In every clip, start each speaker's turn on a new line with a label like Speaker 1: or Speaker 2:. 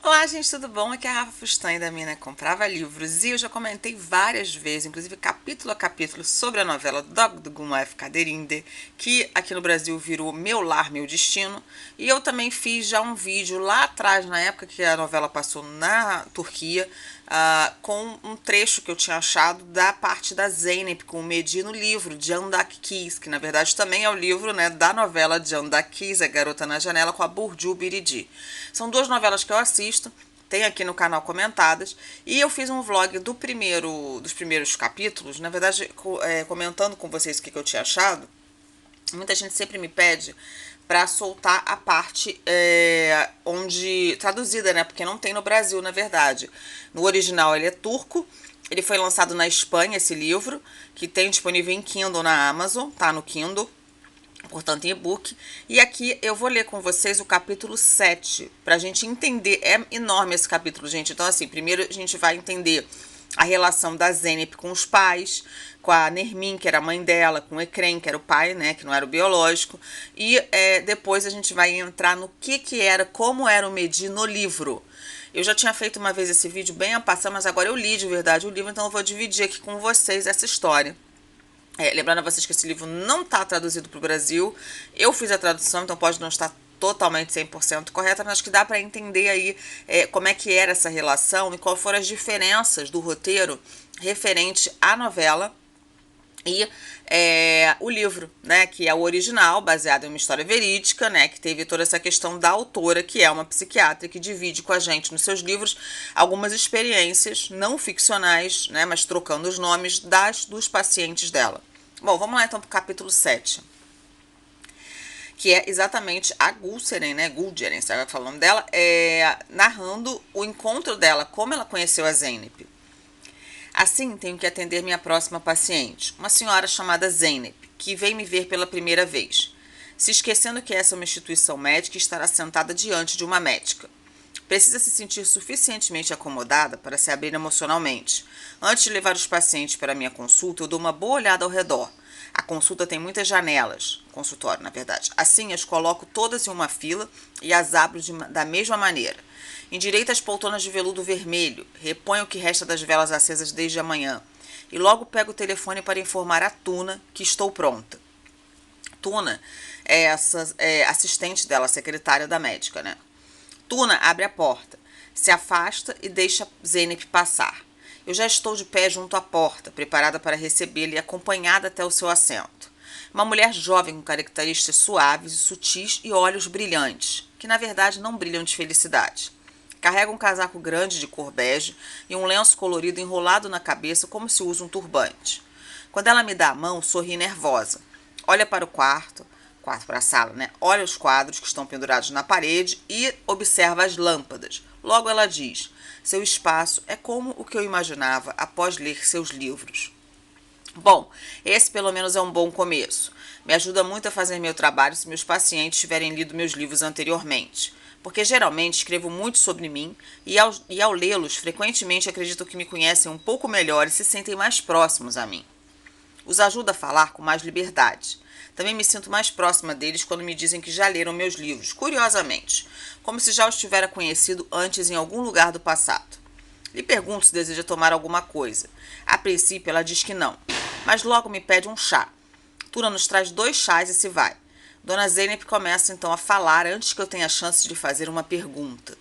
Speaker 1: Olá, gente, tudo bom? Aqui é a Rafa Fustan da Mina Comprava Livros e eu já comentei várias vezes, inclusive capítulo a capítulo, sobre a novela Dog do Gumaf Kaderinde, que aqui no Brasil virou Meu Lar, Meu Destino. E eu também fiz já um vídeo lá atrás, na época que a novela passou na Turquia, com um trecho que eu tinha achado da parte da Zeynep com o Mehdi no livro Candak Kiss, que na verdade também é o livro, né, da novela Candak Kiss, A Garota na Janela, com a Burcu Biridi. São duas novelas que eu assisto, tem aqui no canal comentadas, e eu fiz um vlog dos primeiros capítulos, na verdade comentando com vocês o que eu tinha achado. Muita gente sempre me pede para soltar a parte onde traduzida, né? Porque não tem no Brasil, na verdade. No original ele é turco. Ele foi lançado na Espanha, esse livro, que tem disponível em Kindle na Amazon, tá no Kindle, portanto em e-book. E aqui eu vou ler com vocês o capítulo 7, pra gente entender. É enorme esse capítulo, gente. Então, assim, primeiro a gente vai entender a relação da Zeynep com os pais, com a Nermin, que era a mãe dela, com o Ekrem, que era o pai, né, que não era o biológico, e depois a gente vai entrar no que era, como era o Mehdi no livro. Eu já tinha feito uma vez esse vídeo bem a passar, mas agora eu li de verdade o livro, então eu vou dividir aqui com vocês essa história. Lembrando a vocês que esse livro não está traduzido para o Brasil, eu fiz a tradução, então pode não estar totalmente 100% correta, mas acho que dá para entender aí como é que era essa relação e quais foram as diferenças do roteiro referente à novela e o livro, né, que é o original, baseado em uma história verídica, né, que teve toda essa questão da autora, que é uma psiquiatra, que divide com a gente nos seus livros algumas experiências não ficcionais, né, mas trocando os nomes dos pacientes dela. Bom, vamos lá então para o capítulo 7. Que é exatamente a Gulseren, né? Gulseren, você vai falar o nome dela, narrando o encontro dela, como ela conheceu a Zeynep. Assim, tenho que atender minha próxima paciente, uma senhora chamada Zeynep, que vem me ver pela primeira vez, se esquecendo que essa é uma instituição médica e estará sentada diante de uma médica. Precisa se sentir suficientemente acomodada para se abrir emocionalmente. Antes de levar os pacientes para a minha consulta, eu dou uma boa olhada ao redor. A consulta tem muitas janelas, consultório na verdade. Assim, as coloco todas em uma fila e as abro da mesma maneira. Endireito as poltronas de veludo vermelho, reponho o que resta das velas acesas desde a manhã. E logo pego o telefone para informar a Tuna que estou pronta. Tuna é assistente dela, secretária da médica, né? Tuna abre a porta, se afasta e deixa Zeynep passar. Eu já estou de pé junto à porta, preparada para recebê-la e acompanhada até o seu assento. Uma mulher jovem com características suaves e sutis e olhos brilhantes, que na verdade não brilham de felicidade. Carrega um casaco grande de cor bege e um lenço colorido enrolado na cabeça como se usa um turbante. Quando ela me dá a mão, sorri nervosa. Olha para o quarto para a sala, né? Olha os quadros que estão pendurados na parede e observa as lâmpadas. Logo ela diz: seu espaço é como o que eu imaginava após ler seus livros. Bom, esse pelo menos é um bom começo. Me ajuda muito a fazer meu trabalho se meus pacientes tiverem lido meus livros anteriormente, porque geralmente escrevo muito sobre mim e ao lê-los, frequentemente acredito que me conhecem um pouco melhor e se sentem mais próximos a mim. Os ajuda a falar com mais liberdade. Também me sinto mais próxima deles quando me dizem que já leram meus livros, curiosamente, como se já os tivera conhecido antes em algum lugar do passado. Lhe pergunto se deseja tomar alguma coisa. A princípio ela diz que não, mas logo me pede um chá. Tuna nos traz 2 chás e se vai. Dona Zeynep começa então a falar antes que eu tenha a chance de fazer uma pergunta.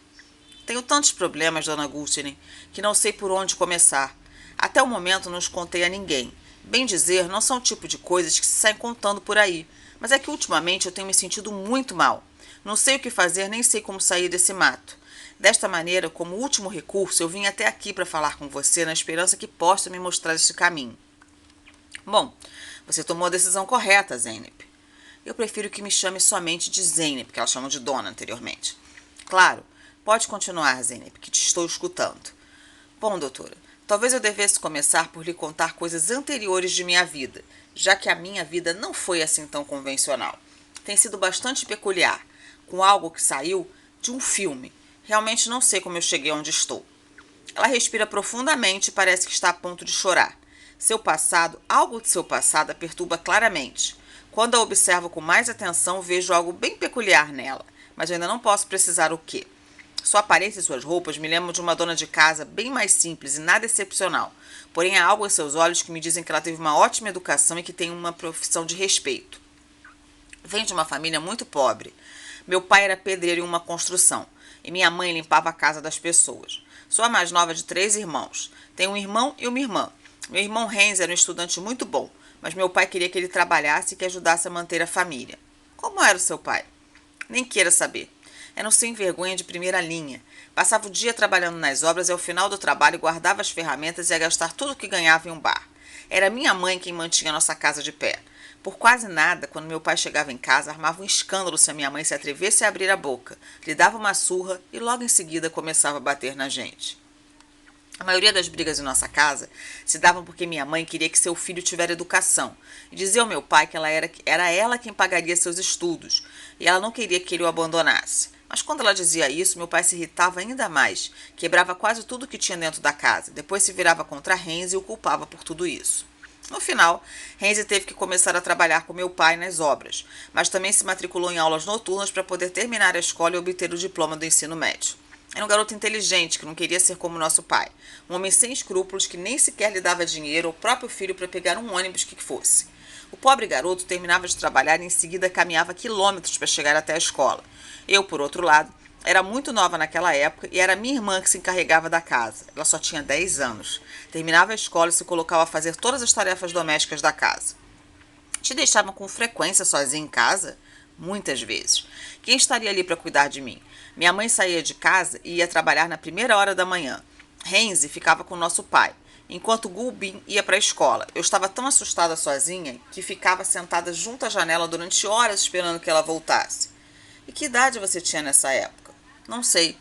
Speaker 1: Tenho tantos problemas, Dona Gulseren, que não sei por onde começar. Até o momento não os contei a ninguém. Bem dizer, não são o tipo de coisas que se saem contando por aí, mas é que ultimamente eu tenho me sentido muito mal. Não sei o que fazer, nem sei como sair desse mato. Desta maneira, como último recurso, eu vim até aqui para falar com você na esperança que possa me mostrar esse caminho. Bom, você tomou a decisão correta, Zeynep. Eu prefiro que me chame somente de Zeynep, que ela chamou de Dona anteriormente. Claro, pode continuar, Zeynep, que te estou escutando. Bom, doutora, talvez eu devesse começar por lhe contar coisas anteriores de minha vida, já que a minha vida não foi assim tão convencional. Tem sido bastante peculiar, com algo que saiu de um filme. Realmente não sei como eu cheguei onde estou. Ela respira profundamente e parece que está a ponto de chorar. Algo de seu passado a perturba claramente. Quando a observo com mais atenção, vejo algo bem peculiar nela, mas ainda não posso precisar o quê. Sua aparência e suas roupas me lembram de uma dona de casa bem mais simples e nada excepcional. Porém, há algo em seus olhos que me dizem que ela teve uma ótima educação e que tem uma profissão de respeito. Venho de uma família muito pobre. Meu pai era pedreiro em uma construção e minha mãe limpava a casa das pessoas. Sou a mais nova de 3 irmãos. Tenho um irmão e uma irmã. Meu irmão Renz era um estudante muito bom, mas meu pai queria que ele trabalhasse e que ajudasse a manter a família. Como era o seu pai? Nem queira saber. Era um sem vergonha de primeira linha. Passava o dia trabalhando nas obras e ao final do trabalho guardava as ferramentas e ia gastar tudo o que ganhava em um bar. Era minha mãe quem mantinha nossa casa de pé. Por quase nada, quando meu pai chegava em casa, armava um escândalo se a minha mãe se atrevesse a abrir a boca. Lhe dava uma surra e logo em seguida começava a bater na gente. A maioria das brigas em nossa casa se davam porque minha mãe queria que seu filho tivesse educação e dizia ao meu pai que era ela quem pagaria seus estudos e ela não queria que ele o abandonasse. Mas quando ela dizia isso, meu pai se irritava ainda mais, quebrava quase tudo que tinha dentro da casa, depois se virava contra Renzi e o culpava por tudo isso. No final, Renzi teve que começar a trabalhar com meu pai nas obras, mas também se matriculou em aulas noturnas para poder terminar a escola e obter o diploma do ensino médio. Era um garoto inteligente que não queria ser como nosso pai, um homem sem escrúpulos que nem sequer lhe dava dinheiro ao próprio filho para pegar um ônibus que fosse. O pobre garoto terminava de trabalhar e em seguida caminhava quilômetros para chegar até a escola. Eu, por outro lado, era muito nova naquela época e era minha irmã que se encarregava da casa. Ela só tinha 10 anos. Terminava a escola e se colocava a fazer todas as tarefas domésticas da casa. Te deixavam com frequência sozinha em casa? Muitas vezes. Quem estaria ali para cuidar de mim? Minha mãe saía de casa e ia trabalhar na primeira hora da manhã. Renzi ficava com nosso pai, enquanto Gulbin ia para a escola. Eu estava tão assustada sozinha que ficava sentada junto à janela durante horas esperando que ela voltasse. E que idade você tinha nessa época? Não sei.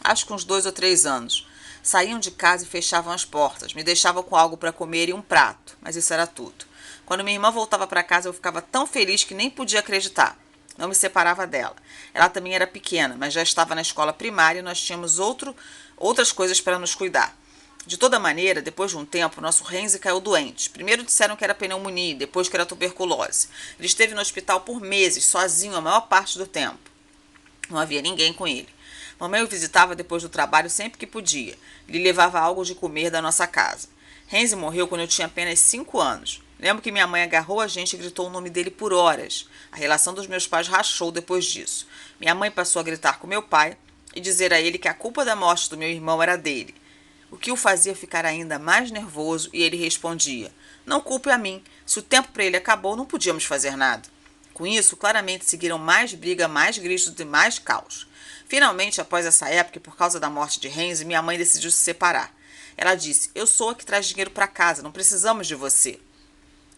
Speaker 1: Acho que uns 2 ou 3 anos. Saíam de casa e fechavam as portas. Me deixavam com algo para comer e um prato, mas isso era tudo. Quando minha irmã voltava para casa, eu ficava tão feliz que nem podia acreditar. Não me separava dela. Ela também era pequena, mas já estava na escola primária e nós tínhamos outras coisas para nos cuidar. De toda maneira, depois de um tempo, nosso Renzi caiu doente. Primeiro disseram que era pneumonia, depois que era tuberculose. Ele esteve no hospital por meses, sozinho a maior parte do tempo. Não havia ninguém com ele. Mamãe o visitava depois do trabalho sempre que podia. Lhe levava algo de comer da nossa casa. Renzi morreu quando eu tinha apenas 5 anos. Lembro que minha mãe agarrou a gente e gritou o nome dele por horas. A relação dos meus pais rachou depois disso. Minha mãe passou a gritar com meu pai e dizer a ele que a culpa da morte do meu irmão era dele, o que o fazia ficar ainda mais nervoso, e ele respondia: não culpe a mim, se o tempo para ele acabou, não podíamos fazer nada. Com isso, claramente seguiram mais briga, mais gritos e mais caos. Finalmente, após essa época, e por causa da morte de Renzi, minha mãe decidiu se separar. Ela disse: eu sou a que traz dinheiro para casa, não precisamos de você.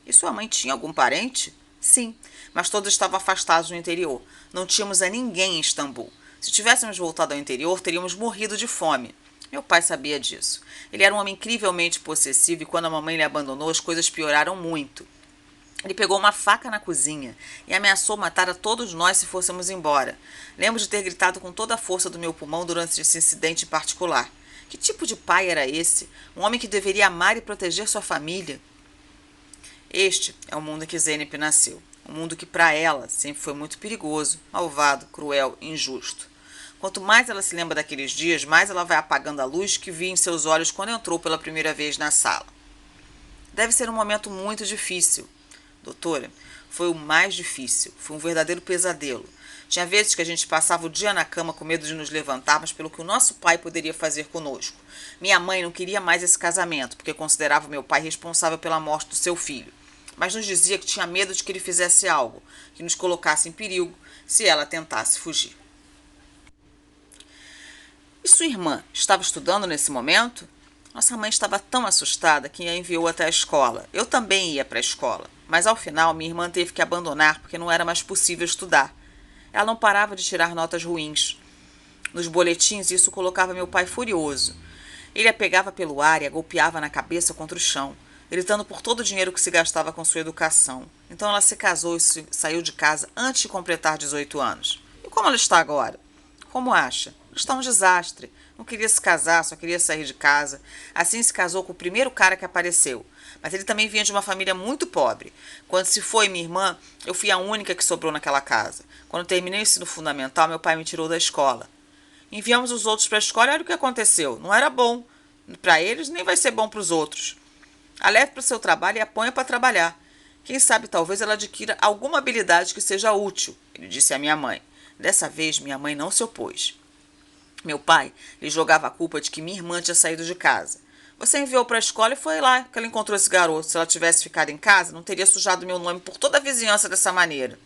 Speaker 1: E sua mãe tinha algum parente? Sim, mas todos estavam afastados no interior. Não tínhamos a ninguém em Istambul. Se tivéssemos voltado ao interior, teríamos morrido de fome. Meu pai sabia disso. Ele era um homem incrivelmente possessivo e quando a mamãe lhe abandonou, as coisas pioraram muito. Ele pegou uma faca na cozinha e ameaçou matar a todos nós se fôssemos embora. Lembro de ter gritado com toda a força do meu pulmão durante esse incidente em particular. Que tipo de pai era esse? Um homem que deveria amar e proteger sua família? Este é o mundo em que Zeynep nasceu. Um mundo que para ela sempre foi muito perigoso, malvado, cruel e injusto. Quanto mais ela se lembra daqueles dias, mais ela vai apagando a luz que via em seus olhos quando entrou pela primeira vez na sala. Deve ser um momento muito difícil. Doutora, foi o mais difícil. Foi um verdadeiro pesadelo. Tinha vezes que a gente passava o dia na cama com medo de nos levantarmos pelo que o nosso pai poderia fazer conosco. Minha mãe não queria mais esse casamento, porque considerava o meu pai responsável pela morte do seu filho. Mas nos dizia que tinha medo de que ele fizesse algo, que nos colocasse em perigo se ela tentasse fugir. E sua irmã estava estudando nesse momento? Nossa mãe estava tão assustada que a enviou até a escola. Eu também ia para a escola, mas ao final minha irmã teve que abandonar porque não era mais possível estudar. Ela não parava de tirar notas ruins. Nos boletins isso colocava meu pai furioso. Ele a pegava pelo ar e a golpeava na cabeça contra o chão, gritando por todo o dinheiro que se gastava com sua educação. Então ela se casou e saiu de casa antes de completar 18 anos. E como ela está agora? Como acha? Está um desastre. Não queria se casar, só queria sair de casa. Assim se casou com o primeiro cara que apareceu. Mas ele também vinha de uma família muito pobre. Quando se foi minha irmã, eu fui a única que sobrou naquela casa. Quando terminei o ensino fundamental, meu pai me tirou da escola. Enviamos os outros para a escola e olha o que aconteceu. Não era bom para eles, nem vai ser bom para os outros. A leve para o seu trabalho e a ponha para trabalhar. Quem sabe talvez ela adquira alguma habilidade que seja útil, ele disse à minha mãe. Dessa vez, minha mãe não se opôs. Meu pai lhe jogava a culpa de que minha irmã tinha saído de casa. Você enviou para a escola e foi lá que ela encontrou esse garoto. Se ela tivesse ficado em casa, não teria sujado meu nome por toda a vizinhança dessa maneira.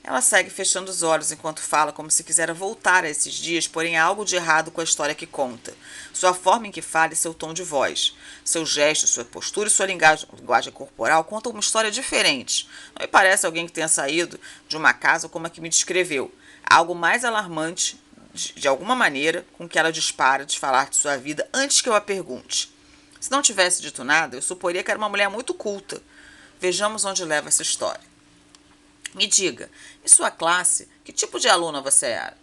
Speaker 1: Ela segue fechando os olhos enquanto fala, como se quisera voltar a esses dias, porém há algo de errado com a história que conta. Sua forma em que fala e seu tom de voz. Seu gesto, sua postura e sua linguagem corporal contam uma história diferente. Não me parece alguém que tenha saído de uma casa como a que me descreveu. Há algo mais alarmante, de alguma maneira, com que ela dispara de falar de sua vida antes que eu a pergunte. Se não tivesse dito nada, eu suporia que era uma mulher muito culta. Vejamos onde leva essa história. Me diga, em sua classe, que tipo de aluna você era?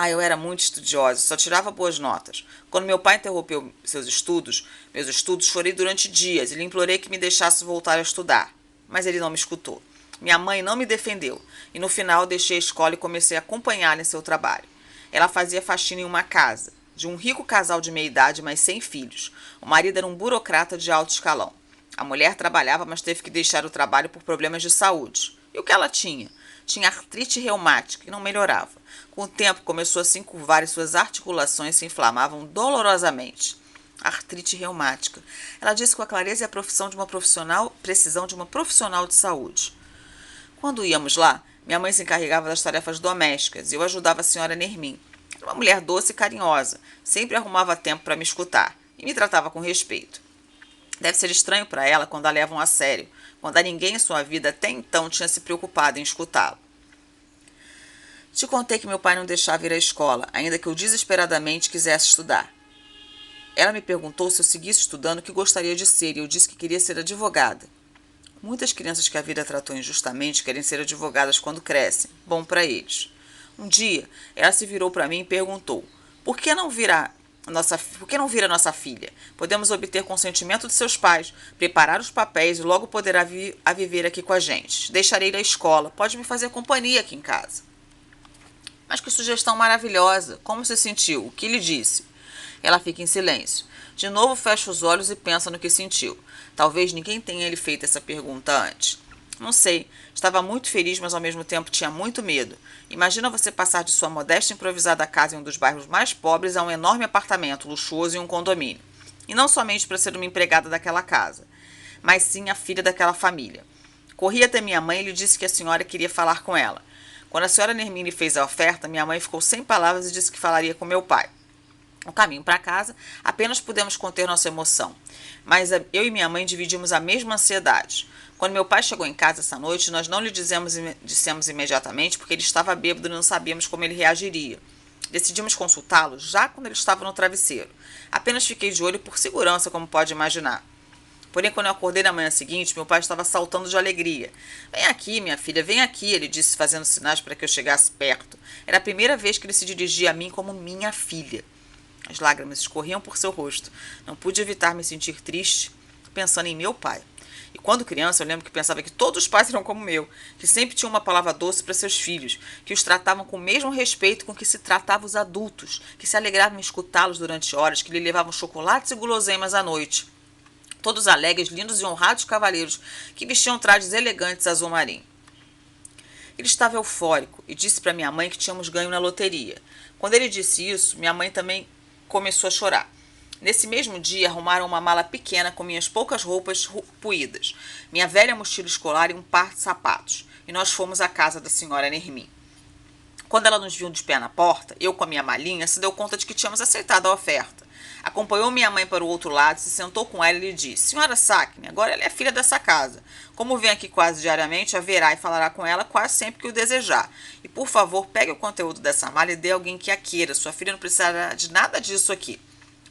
Speaker 1: Eu era muito estudiosa, só tirava boas notas. Quando meu pai interrompeu meus estudos, chorei durante dias e lhe implorei que me deixasse voltar a estudar. Mas ele não me escutou. Minha mãe não me defendeu e no final deixei a escola e comecei a acompanhá-la em seu trabalho. Ela fazia faxina em uma casa, de um rico casal de meia-idade, mas sem filhos. O marido era um burocrata de alto escalão. A mulher trabalhava, mas teve que deixar o trabalho por problemas de saúde. E o que ela tinha? Tinha artrite reumática e não melhorava. Com o tempo, começou a se encurvar e suas articulações se inflamavam dolorosamente. Artrite reumática. Ela disse com a clareza e a precisão de uma profissional de saúde. Quando íamos lá, minha mãe se encarregava das tarefas domésticas e eu ajudava a senhora Nermin. Era uma mulher doce e carinhosa, sempre arrumava tempo para me escutar e me tratava com respeito. Deve ser estranho para ela quando a levam a sério, quando a ninguém em sua vida até então tinha se preocupado em escutá-lo. Te contei que meu pai não deixava ir à escola, ainda que eu desesperadamente quisesse estudar. Ela me perguntou se eu seguisse estudando o que gostaria de ser e eu disse que queria ser advogada. Muitas crianças que a vida tratou injustamente querem ser advogadas quando crescem. Bom para eles. Um dia, ela se virou para mim e perguntou: por que não vir a nossa filha? Podemos obter consentimento de seus pais, preparar os papéis e logo poderá vir a viver aqui com a gente. Deixarei a escola, pode me fazer companhia aqui em casa. Mas que sugestão maravilhosa! Como se sentiu? O que lhe disse? Ela fica em silêncio. De novo fecha os olhos e pensa no que sentiu. Talvez ninguém tenha lhe feito essa pergunta antes. Não sei. Estava muito feliz, mas ao mesmo tempo tinha muito medo. Imagina você passar de sua modesta e improvisada casa em um dos bairros mais pobres a um enorme apartamento luxuoso em um condomínio. E não somente para ser uma empregada daquela casa, mas sim a filha daquela família. Corri até minha mãe e lhe disse que a senhora queria falar com ela. Quando a senhora Nermine fez a oferta, minha mãe ficou sem palavras e disse que falaria com meu pai. No caminho para casa, apenas pudemos conter nossa emoção. Mas eu e minha mãe dividimos a mesma ansiedade. Quando meu pai chegou em casa essa noite, nós não lhe dissemos imediatamente porque ele estava bêbado e não sabíamos como ele reagiria. Decidimos consultá-lo já quando ele estava no travesseiro. Apenas fiquei de olho por segurança, como pode imaginar. Porém, quando eu acordei na manhã seguinte, meu pai estava saltando de alegria. Vem aqui, minha filha, vem aqui, ele disse, fazendo sinais para que eu chegasse perto. Era a primeira vez que ele se dirigia a mim como minha filha. As lágrimas escorriam por seu rosto. Não pude evitar me sentir triste, pensando em meu pai. E quando criança, eu lembro que pensava que todos os pais eram como o meu, que sempre tinham uma palavra doce para seus filhos, que os tratavam com o mesmo respeito com que se tratavam os adultos, que se alegravam em escutá-los durante horas, que lhe levavam chocolates e guloseimas à noite. Todos alegres, lindos e honrados cavalheiros, que vestiam trajes elegantes azul marinho. Ele estava eufórico e disse para minha mãe que tínhamos ganho na loteria. Quando ele disse isso, minha mãe também começou a chorar. Nesse mesmo dia, arrumaram uma mala pequena com minhas poucas roupas puídas, minha velha mochila escolar e um par de sapatos, e nós fomos à casa da senhora Nermin. Quando ela nos viu de pé na porta, eu com a minha malinha, se deu conta de que tínhamos aceitado a oferta. Acompanhou minha mãe para o outro lado, se sentou com ela e lhe disse: senhora Sackner, agora ela é filha dessa casa. Como vem aqui quase diariamente, a verá e falará com ela quase sempre que o desejar. E, por favor, pegue o conteúdo dessa mala e dê a alguém que a queira. Sua filha não precisará de nada disso aqui.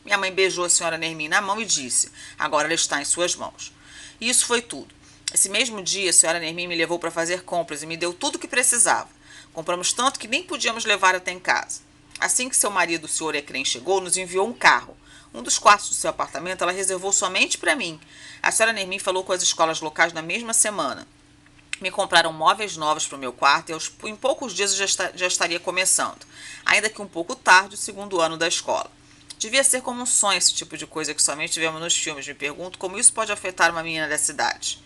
Speaker 1: Minha mãe beijou a senhora Nermin na mão e disse: agora ela está em suas mãos. E isso foi tudo. Esse mesmo dia, a senhora Nermin me levou para fazer compras e me deu tudo o que precisava. Compramos tanto que nem podíamos levar até em casa. Assim que seu marido, o senhor Ecrem, chegou, nos enviou um carro. Um dos quartos do seu apartamento ela reservou somente para mim. A senhora Nermin falou com as escolas locais na mesma semana. Me compraram móveis novos para o meu quarto e em poucos dias eu já estaria começando, ainda que um pouco tarde, o segundo ano da escola. Devia ser como um sonho esse tipo de coisa que somente vemos nos filmes. Me pergunto como isso pode afetar uma menina da cidade.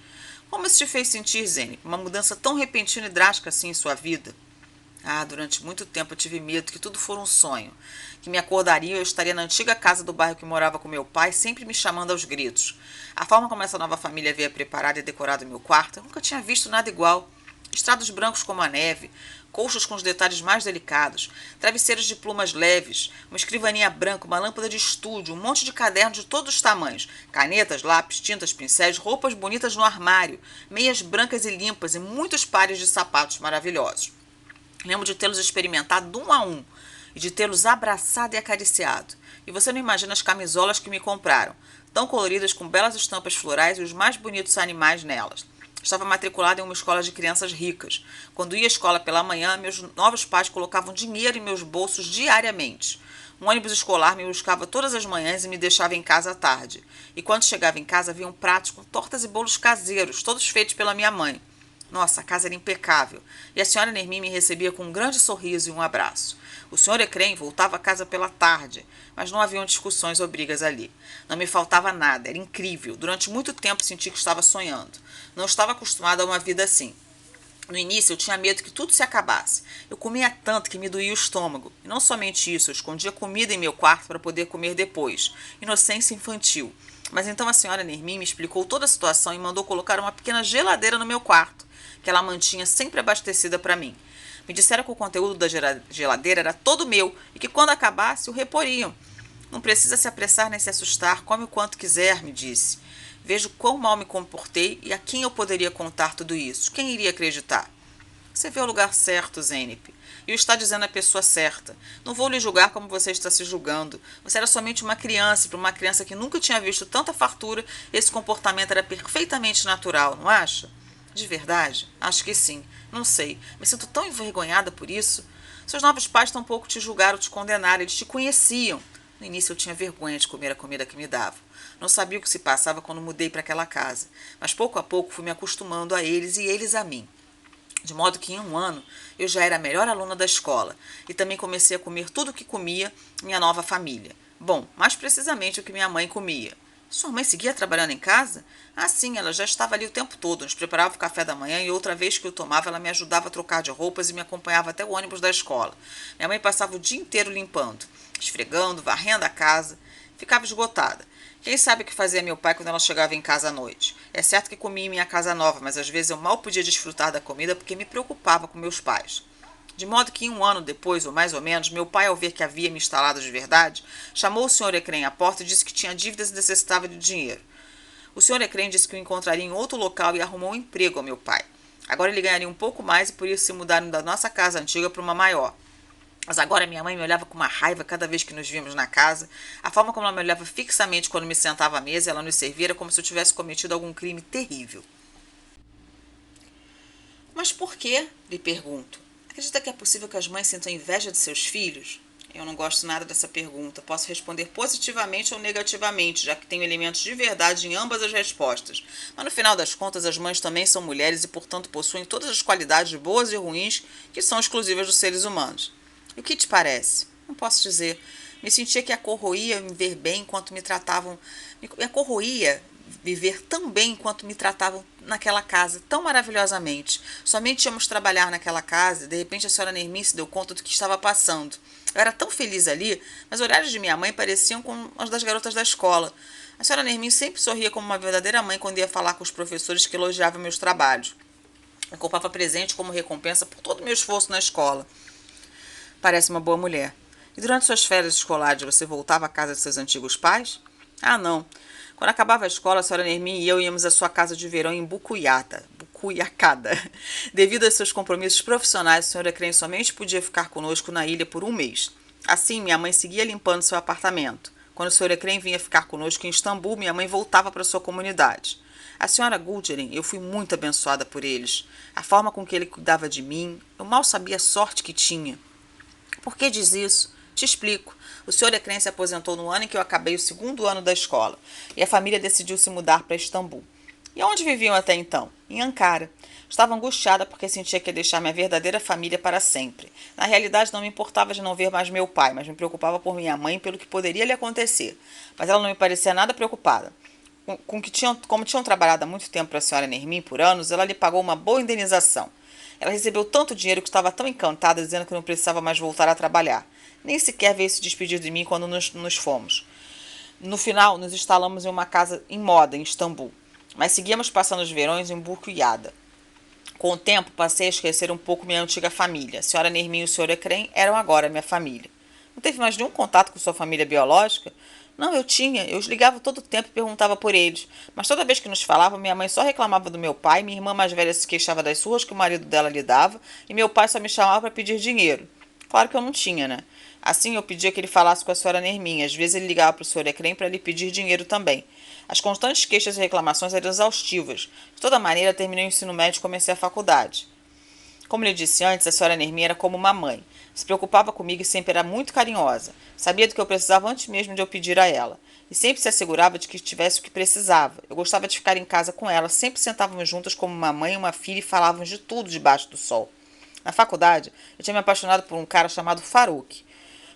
Speaker 1: Como isso te fez sentir, Zene? Uma mudança tão repentina e drástica assim em sua vida? Ah, durante muito tempo eu tive medo que tudo for um sonho, que me acordaria e eu estaria na antiga casa do bairro que morava com meu pai, sempre me chamando aos gritos. A forma como essa nova família havia preparado e decorado meu quarto, eu nunca tinha visto nada igual. Estrados brancos como a neve, colchas com os detalhes mais delicados, travesseiros de plumas leves, uma escrivaninha branca, uma lâmpada de estúdio, um monte de cadernos de todos os tamanhos, canetas, lápis, tintas, pincéis, roupas bonitas no armário, meias brancas e limpas e muitos pares de sapatos maravilhosos. Lembro de tê-los experimentado um a um e de tê-los abraçado e acariciado. E você não imagina as camisolas que me compraram, tão coloridas com belas estampas florais e os mais bonitos animais nelas. Estava matriculada em uma escola de crianças ricas. Quando ia à escola pela manhã, meus novos pais colocavam dinheiro em meus bolsos diariamente. Um ônibus escolar me buscava todas as manhãs e me deixava em casa à tarde. E quando chegava em casa, haviam pratos com tortas e bolos caseiros, todos feitos pela minha mãe. Nossa, a casa era impecável, e a senhora Nermin me recebia com um grande sorriso e um abraço. O senhor Ecrem voltava a casa pela tarde, mas não haviam discussões ou brigas ali. Não me faltava nada, era incrível. Durante muito tempo senti que estava sonhando. Não estava acostumada a uma vida assim. No início eu tinha medo que tudo se acabasse. Eu comia tanto que me doía o estômago. E não somente isso, eu escondia comida em meu quarto para poder comer depois. Inocência infantil. Mas então a senhora Nermin me explicou toda a situação e mandou colocar uma pequena geladeira no meu quarto, que ela mantinha sempre abastecida para mim. Me disseram que o conteúdo da geladeira era todo meu e que quando acabasse o reporiam. Não precisa se apressar nem se assustar, come o quanto quiser, me disse. Vejo quão mal me comportei e a quem eu poderia contar tudo isso. Quem iria acreditar? Você vê o lugar certo, Zênipe. E o está dizendo a pessoa certa. Não vou lhe julgar como você está se julgando. Você era somente uma criança, e para uma criança que nunca tinha visto tanta fartura, esse comportamento era perfeitamente natural, não acha? De verdade? Acho que sim. Não sei. Me sinto tão envergonhada por isso. Seus novos pais tampouco te julgaram ou te condenaram. Eles te conheciam. No início eu tinha vergonha de comer a comida que me davam. Não sabia o que se passava quando mudei para aquela casa. Mas pouco a pouco fui me acostumando a eles e eles a mim. De modo que em um ano eu já era a melhor aluna da escola e também comecei a comer tudo o que comia minha nova família. Bom, mais precisamente o que minha mãe comia. Sua mãe seguia trabalhando em casa? Ah, sim, ela já estava ali o tempo todo, nos preparava o café da manhã e outra vez que eu tomava, ela me ajudava a trocar de roupas e me acompanhava até o ônibus da escola. Minha mãe passava o dia inteiro limpando, esfregando, varrendo a casa. Ficava esgotada. Quem sabe o que fazia meu pai quando ela chegava em casa à noite? É certo que comia em minha casa nova, mas às vezes eu mal podia desfrutar da comida porque me preocupava com meus pais. De modo que um ano depois, ou mais ou menos, meu pai, ao ver que havia me instalado de verdade, chamou o senhor Ecrem à porta e disse que tinha dívidas e necessitava de dinheiro. O senhor Ecrem disse que o encontraria em outro local e arrumou um emprego ao meu pai. Agora ele ganharia um pouco mais e por isso se mudaram da nossa casa antiga para uma maior. Mas agora minha mãe me olhava com uma raiva cada vez que nos víamos na casa. A forma como ela me olhava fixamente quando me sentava à mesa e ela nos servia era como se eu tivesse cometido algum crime terrível. Mas por quê? Lhe pergunto. Acredita que é possível que as mães sintam inveja de seus filhos? Eu não gosto nada dessa pergunta. Posso responder positivamente ou negativamente, já que tenho elementos de verdade em ambas as respostas. Mas no final das contas, as mães também são mulheres e, portanto, possuem todas as qualidades boas e ruins que são exclusivas dos seres humanos. E o que te parece? Não posso dizer. Me sentia que a corroía me ver bem enquanto me tratavam. Me corroía viver tão bem enquanto me tratavam naquela casa, tão maravilhosamente. Somente íamos trabalhar naquela casa e de repente a senhora Nermin se deu conta do que estava passando. Eu era tão feliz ali, mas os olhares de minha mãe pareciam com os das garotas da escola. A senhora Nermin sempre sorria como uma verdadeira mãe quando ia falar com os professores que elogiavam meus trabalhos. Eu comprava presente como recompensa por todo o meu esforço na escola. Parece uma boa mulher. E durante suas férias escolares você voltava à casa de seus antigos pais? Ah, não. Quando acabava a escola, a senhora Nermin e eu íamos à sua casa de verão em Bucuiacada. Devido aos seus compromissos profissionais, a senhora Ecrem somente podia ficar conosco na ilha por um mês. Assim, minha mãe seguia limpando seu apartamento. Quando o senhor Ecrem vinha ficar conosco em Istambul, minha mãe voltava para sua comunidade. A senhora Gulgeren, eu fui muito abençoada por eles. A forma com que ele cuidava de mim, eu mal sabia a sorte que tinha. Por que diz isso? Te explico. O senhor Ecrem se aposentou no ano em que eu acabei o segundo ano da escola e a família decidiu se mudar para Istambul. E onde viviam até então? Em Ankara. Estava angustiada porque sentia que ia deixar minha verdadeira família para sempre. Na realidade, não me importava de não ver mais meu pai, mas me preocupava por minha mãe e pelo que poderia lhe acontecer. Mas ela não me parecia nada preocupada. Como tinham trabalhado há muito tempo para a senhora Nermin por anos, ela lhe pagou uma boa indenização. Ela recebeu tanto dinheiro que estava tão encantada, dizendo que não precisava mais voltar a trabalhar. Nem sequer veio se despedir de mim quando nos fomos. No final, nos instalamos em uma casa em moda, em Istambul. Mas seguíamos passando os verões em Burko Yada. Com o tempo, passei a esquecer um pouco minha antiga família. A senhora Nermin e o senhor Ekrem eram agora minha família. Não teve mais nenhum contato com sua família biológica? Não, eu tinha. Eu os ligava todo o tempo e perguntava por eles. Mas toda vez que nos falava, minha mãe só reclamava do meu pai, minha irmã mais velha se queixava das surras que o marido dela lhe dava, e meu pai só me chamava para pedir dinheiro. Claro que eu não tinha, né? Assim, eu pedia que ele falasse com a senhora Nermin. Às vezes ele ligava para o senhor Ekrem para lhe pedir dinheiro também. As constantes queixas e reclamações eram exaustivas. De toda maneira, terminei o ensino médio e comecei a faculdade. Como lhe disse antes, a senhora Nermin era como uma mãe. Se preocupava comigo e sempre era muito carinhosa. Sabia do que eu precisava antes mesmo de eu pedir a ela. E sempre se assegurava de que tivesse o que precisava. Eu gostava de ficar em casa com ela. Sempre sentávamos juntas como uma mãe e uma filha e falávamos de tudo debaixo do sol. Na faculdade, eu tinha me apaixonado por um cara chamado Faruk.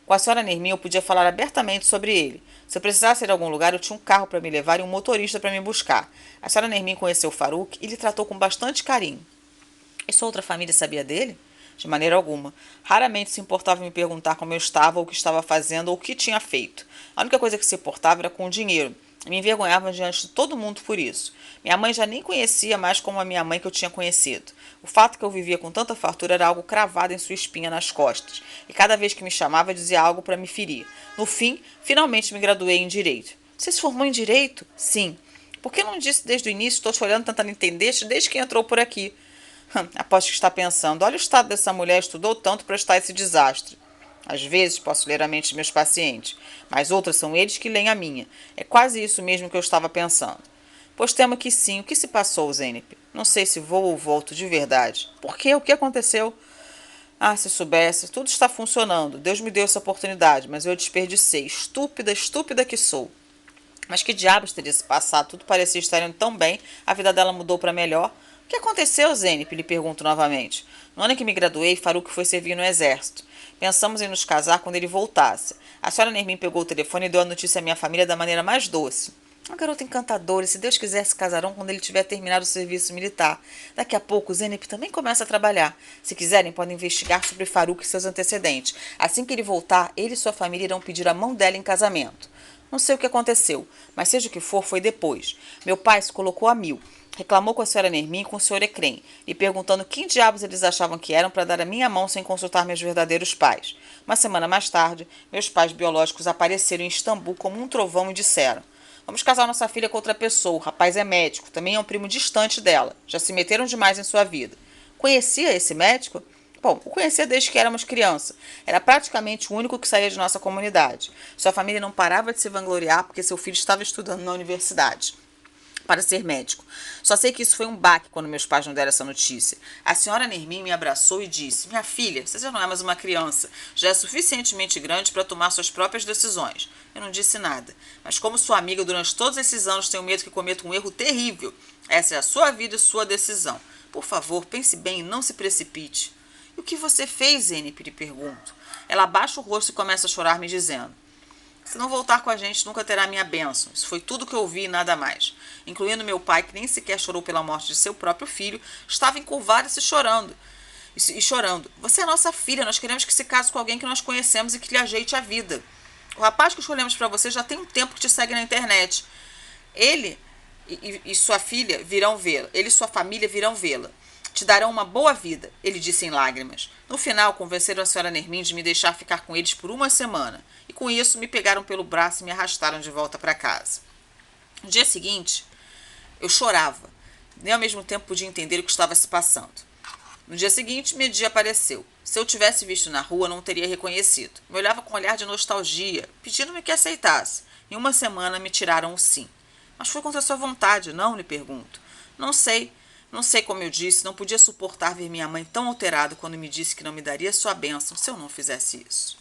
Speaker 1: Com a senhora Nermin, eu podia falar abertamente sobre ele. Se eu precisasse ir a algum lugar, eu tinha um carro para me levar e um motorista para me buscar. A senhora Nermin conheceu o Faruk e lhe tratou com bastante carinho. E sua outra família sabia dele? De maneira alguma. Raramente se importava em me perguntar como eu estava, ou o que estava fazendo, ou o que tinha feito. A única coisa que se importava era com o dinheiro. Me envergonhava diante de todo mundo por isso. Minha mãe já nem conhecia mais como a minha mãe que eu tinha conhecido. O fato que eu vivia com tanta fartura era algo cravado em sua espinha nas costas. E cada vez que me chamava, dizia algo para me ferir. No fim, finalmente me graduei em Direito. Você se formou em Direito? Sim. Por que não disse desde o início? Estou te olhando tentando entender desde que entrou por aqui. Aposto que está pensando, olha o estado dessa mulher, estudou tanto para estar esse desastre. Às vezes posso ler a mente de meus pacientes, mas outras são eles que leem a minha. É quase isso mesmo que eu estava pensando. Pois temo que sim. O que se passou, Zeynep? Não sei se vou ou volto de verdade. Por quê? O que aconteceu? Ah, se soubesse, tudo está funcionando. Deus me deu essa oportunidade, mas eu a desperdicei. Estúpida, estúpida que sou. Mas que diabos teria se passado? Tudo parecia estar indo tão bem, a vida dela mudou para melhor. O que aconteceu, Zeynep? Lhe pergunto novamente. No ano em que me graduei, Faruk foi servir no exército. Pensamos em nos casar quando ele voltasse. A senhora Nermin pegou o telefone e deu a notícia à minha família da maneira mais doce. Uma garota encantadora, e se Deus quiser se casarão quando ele tiver terminado o serviço militar. Daqui a pouco, o Zeynep também começa a trabalhar. Se quiserem, podem investigar sobre Faruk e seus antecedentes. Assim que ele voltar, ele e sua família irão pedir a mão dela em casamento. Não sei o que aconteceu, mas seja o que for, foi depois. Meu pai se colocou a mil. Reclamou com a senhora Nermin e com o senhor Ekrem, lhe perguntando quem diabos eles achavam que eram para dar a minha mão sem consultar meus verdadeiros pais. Uma semana mais tarde, meus pais biológicos apareceram em Istambul como um trovão e disseram: vamos casar nossa filha com outra pessoa, o rapaz é médico, também é um primo distante dela. Já se meteram demais em sua vida. Conhecia esse médico? Bom, o conhecia desde que éramos criança. Era praticamente o único que saía de nossa comunidade. Sua família não parava de se vangloriar porque seu filho estava estudando na universidade para ser médico. Só sei que isso foi um baque quando meus pais não deram essa notícia. A senhora Nermin me abraçou e disse: minha filha, você já não é mais uma criança. Já é suficientemente grande para tomar suas próprias decisões. Eu não disse nada. Mas como sua amiga durante todos esses anos tenho medo que cometa um erro terrível. Essa é a sua vida e sua decisão. Por favor, pense bem e não se precipite. E o que você fez, Zeynep? Lhe pergunto. Ela abaixa o rosto e começa a chorar, me dizendo: se não voltar com a gente, nunca terá minha bênção. Isso foi tudo que eu ouvi e nada mais. Incluindo meu pai, que nem sequer chorou pela morte de seu próprio filho, estava encurvado e chorando. E chorando. Você é nossa filha, nós queremos que se case com alguém que nós conhecemos e que lhe ajeite a vida. O rapaz que escolhemos para você já tem um tempo que te segue na internet. Ele e sua filha virão vê-la. Ele e sua família virão vê-la. Te darão uma boa vida, ele disse em lágrimas. No final, convenceram a senhora Nermin de me deixar ficar com eles por uma semana. E com isso, me pegaram pelo braço e me arrastaram de volta para casa. No dia seguinte, eu chorava. Nem ao mesmo tempo podia entender o que estava se passando. No dia seguinte, Mehdi apareceu. Se eu tivesse visto na rua, não teria reconhecido. Me olhava com um olhar de nostalgia, pedindo-me que aceitasse. Em uma semana, me tiraram o sim. Mas foi contra sua vontade, não? Lhe pergunto. Não sei. Não sei como eu disse, não podia suportar ver minha mãe tão alterada quando me disse que não me daria sua bênção se eu não fizesse isso.